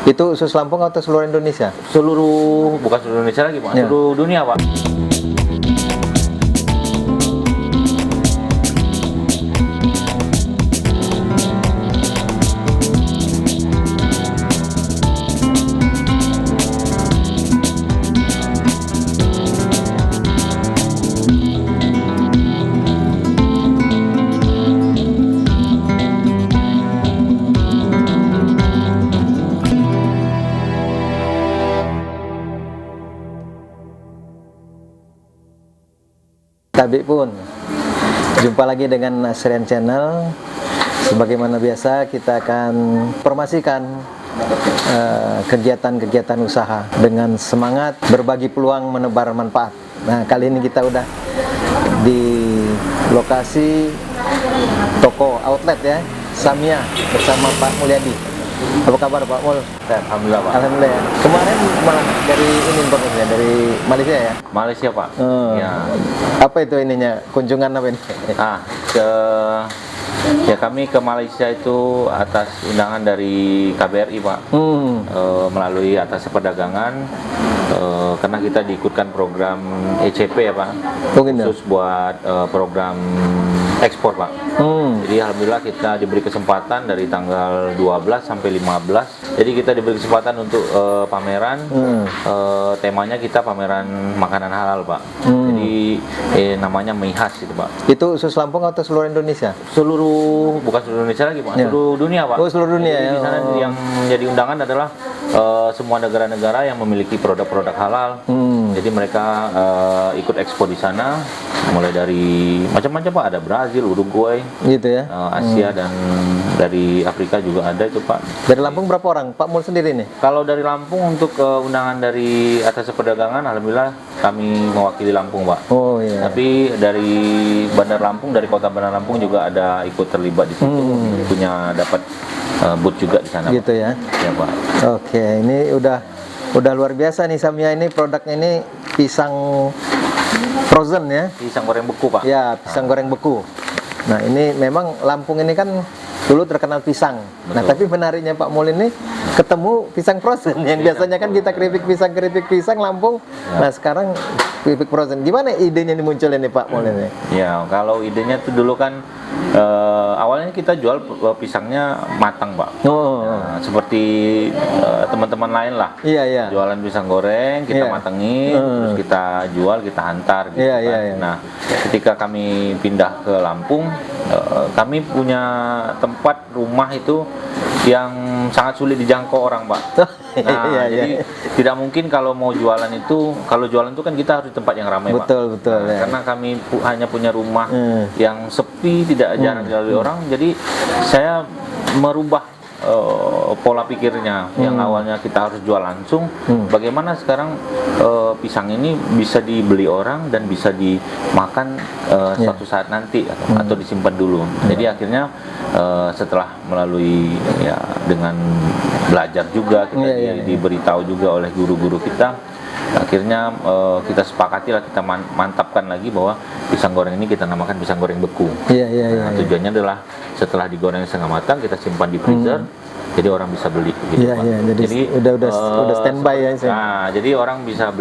Itu khusus Lampung atau seluruh Indonesia? Bukan seluruh Indonesia lagi, Pak. Ya. Seluruh dunia, Pak. Tabik pun jumpa lagi dengan Asrian Channel. Sebagaimana biasa kita akan informasikan kegiatan-kegiatan usaha dengan semangat berbagi peluang menebar manfaat. Nah, kali ini kita udah di lokasi toko outlet ya, Samia, bersama Pak Mulyadi. Apa kabar Pak Mul? Alhamdulillah, Pak. Alhamdulillah ya. Kemarin malah dari ini Pak, dari Malaysia ya? Malaysia, Pak. Ya. Apa itu ininya? Kunjungan apa ini? Ya kami ke Malaysia itu atas undangan dari KBRI, Pak. Melalui atas perdagangan, karena kita diikutkan program ECP ya, Pak. Khusus buat program ekspor, Pak. Jadi alhamdulillah kita diberi kesempatan dari tanggal 12 sampai 15. Jadi kita diberi kesempatan untuk pameran. Temanya kita pameran makanan halal, Pak. Jadi namanya Mihas itu, Pak. Itu khusus Lampung atau seluruh Indonesia? Bukan seluruh Indonesia lagi, Pak. Ya. Seluruh dunia, Pak. Oh, seluruh dunia. Jadi ya. di sana yang menjadi undangan adalah semua negara-negara yang memiliki produk-produk halal. Jadi mereka ikut ekspor di sana, mulai dari macam-macam, Pak. Ada Brazil, Uruguay, gitu ya. Asia, dan dari Afrika juga ada itu, Pak. Dari Lampung berapa orang? Pak Mul sendiri nih? Kalau dari Lampung untuk undangan dari atas perdagangan, alhamdulillah kami mewakili Lampung, Pak. Oh iya. Tapi dari Bandar Lampung, dari Kota Bandar Lampung juga ada ikut terlibat di situ, punya dapat booth juga di sana, gitu Pak. ya. Ya, Pak. Oke, ini udah luar biasa nih Samia ini, produknya ini pisang frozen ya. Pisang goreng beku, Pak. Ya, pisang goreng beku. Nah, ini memang Lampung ini kan dulu terkenal pisang. Betul. Nah, tapi menariknya Pak Mul ini ketemu pisang frozen yang biasanya kan kita keripik pisang Lampung. Ya. Nah, sekarang keripik frozen. Gimana idenya ini muncul ini Pak Mul ini? Ya, kalau idenya tuh dulu kan awalnya kita jual pisangnya matang, Pak. Nah, seperti teman-teman lain lah. Iya, iya. Jualan pisang goreng, kita matengin, terus kita jual, kita hantar gitu, kan. Iya. Nah, ketika kami pindah ke Lampung, kami punya tempat rumah itu yang sangat sulit dijangkau orang, Pak. Nah, jadi tidak mungkin kalau mau jualan itu, kalau jualan itu kan kita harus di tempat yang ramai, Pak. Betul. Nah, karena kami hanya punya rumah yang sepi, tidak jarang dilalui orang, jadi saya merubah pola pikirnya. Yang awalnya kita harus jual langsung, bagaimana sekarang pisang ini bisa dibeli orang dan bisa dimakan suatu saat nanti atau disimpan dulu. Jadi akhirnya setelah melalui ya dengan belajar juga kita diberitahu juga oleh guru-guru kita, akhirnya kita sepakati lah, kita mantapkan lagi bahwa pisang goreng ini kita namakan pisang goreng beku. Nah, tujuannya adalah setelah digoreng setengah matang kita simpan di freezer, jadi orang bisa beli gitu, Pak. Jadi udah standby ya. Nah, jadi orang bisa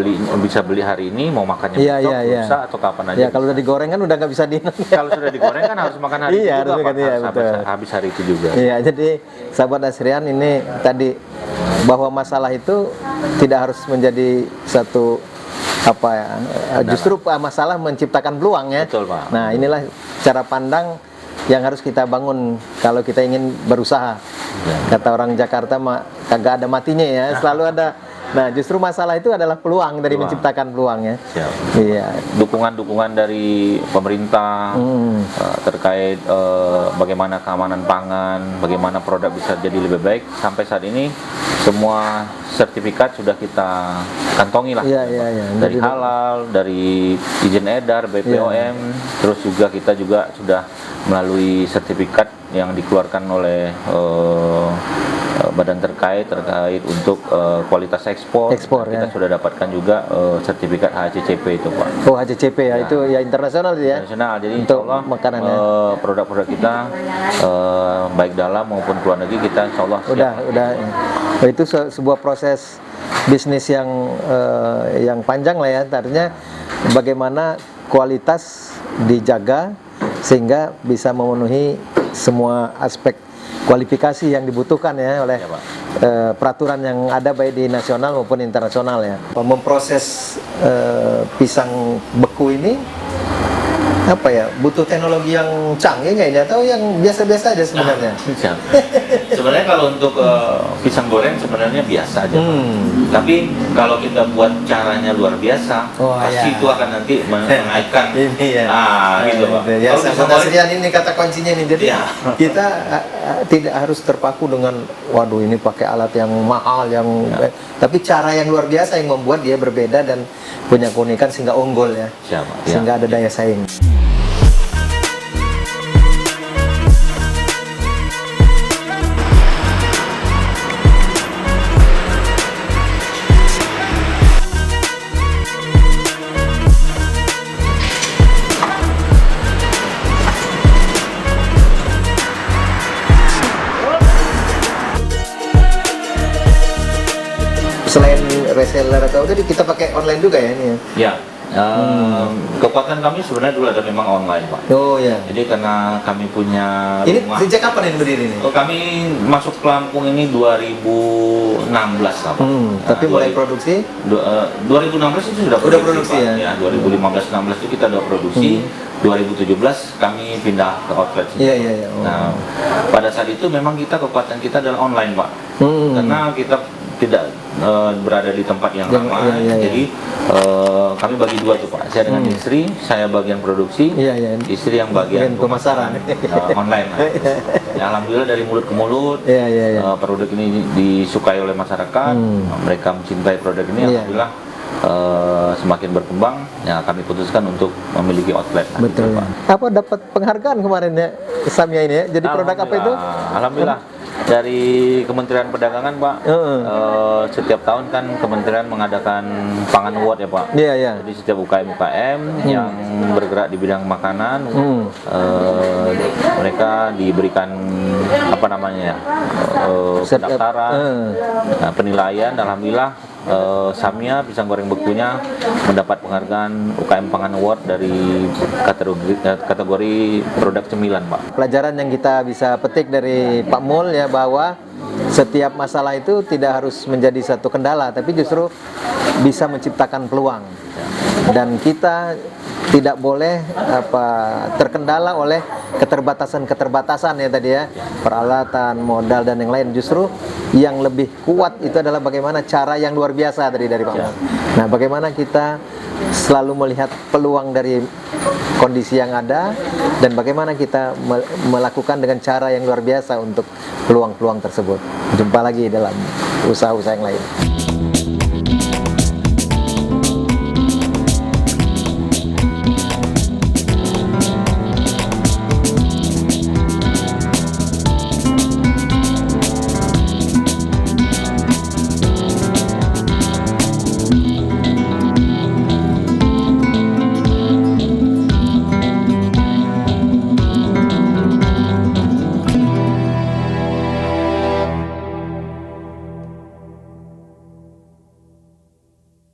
beli hari ini, mau makannya besok, lusa, atau kapan aja. Ya, kalau udah digoreng kan udah nggak bisa diingat. Kalau sudah digoreng kan harus makan hari itu juga, Pak. Harus habis hari itu juga. Iya, jadi sahabat Asrian ini tadi bahwa masalah itu tidak harus menjadi satu justru masalah menciptakan peluang ya. Betul, Pak. Nah, inilah cara pandang yang harus kita bangun kalau kita ingin berusaha. Kata orang Jakarta kagak ada matinya ya, selalu ada. Nah, justru masalah itu adalah peluang dari menciptakan peluang ya. Iya. Dukungan dari pemerintah terkait bagaimana keamanan pangan, bagaimana produk bisa jadi lebih baik. Sampai saat ini semua sertifikat sudah kita kantongi lah. Dari halal, dari izin edar, BPOM, terus juga kita juga sudah melalui sertifikat yang dikeluarkan oleh badan terkait untuk kualitas ekspor. Kita sudah dapatkan juga sertifikat HACCP itu, Pak. Oh, HACCP ya, itu ya internasional ya. Internasional. Jadi untuk insyaallah makanannya. Produk-produk kita baik dalam maupun luar negeri kita insyaallah siap. Udah. Oh, itu sebuah proses bisnis yang panjang lah ya. Artinya bagaimana kualitas dijaga sehingga bisa memenuhi semua aspek kualifikasi yang dibutuhkan ya oleh peraturan yang ada baik di nasional maupun internasional ya. Memproses pisang beku ini apa ya, butuh teknologi yang canggih kayaknya atau yang biasa-biasa aja sebenarnya? Sebenarnya kalau untuk pisang goreng sebenarnya biasa aja, Pak. Tapi kalau kita buat caranya luar biasa, pasti itu akan nanti menaikkan ini ya. Gitu, Pak. Ya, sebenarnya ini kata kuncinya nih. Jadi kita tidak harus terpaku dengan waduh ini pakai alat yang mahal tapi cara yang luar biasa yang membuat dia berbeda dan punya keunikan sehingga unggul ya. Sehingga ada daya saing. Selain reseller atau tadi kita pakai online juga ya ini ya? Ya, kekuatan kami sebenarnya dulu ada memang online, Pak. Oh ya. Jadi karena kami punya ini rumah. sejak kapan ini berdiri nih? Kami masuk ke Lampung ini 2016 lah, Pak. Tapi mulai produksi? 2016 itu sudah produksi Pak. Ya, 2015-16 itu kita udah produksi. 2017 kami pindah ke outlet sini. Iya. Oh. Nah, pada saat itu memang kekuatan kita adalah online, Pak. Karena kita tidak berada di tempat yang lama, jadi kami bagi dua tuh, Pak. Saya dengan istri, saya bagian produksi, istri yang bagian pemasaran online. Ya, alhamdulillah dari mulut ke mulut, produk ini disukai oleh masyarakat, mereka mencintai produk ini, alhamdulillah semakin berkembang. Ya, kami putuskan untuk memiliki outlet. Betul. Gitu, Pak. Apa dapat penghargaan kemarin ya Samia ini ya? Jadi produk apa itu? Alhamdulillah. Dari Kementerian Perdagangan, Pak, setiap tahun kan Kementerian mengadakan Pangan Award ya, Pak. Iya. Jadi setiap UKM yang bergerak di bidang makanan, mereka diberikan apa namanya ya, pendaftaran, penilaian. Alhamdulillah Samia pisang goreng bekunya mendapat penghargaan UKM Pangan Award dari kategori produk cemilan, Pak. Pelajaran yang kita bisa petik dari Pak Mul ya, bahwa setiap masalah itu tidak harus menjadi satu kendala, tapi justru bisa menciptakan peluang. Dan kita tidak boleh terkendala oleh keterbatasan ya tadi ya, peralatan, modal dan yang lain. Justru yang lebih kuat itu adalah bagaimana cara yang luar biasa tadi dari Pak Mul. Nah, bagaimana kita selalu melihat peluang dari kondisi yang ada dan bagaimana kita melakukan dengan cara yang luar biasa untuk peluang-peluang tersebut. Jumpa lagi dalam usaha-usaha yang lain.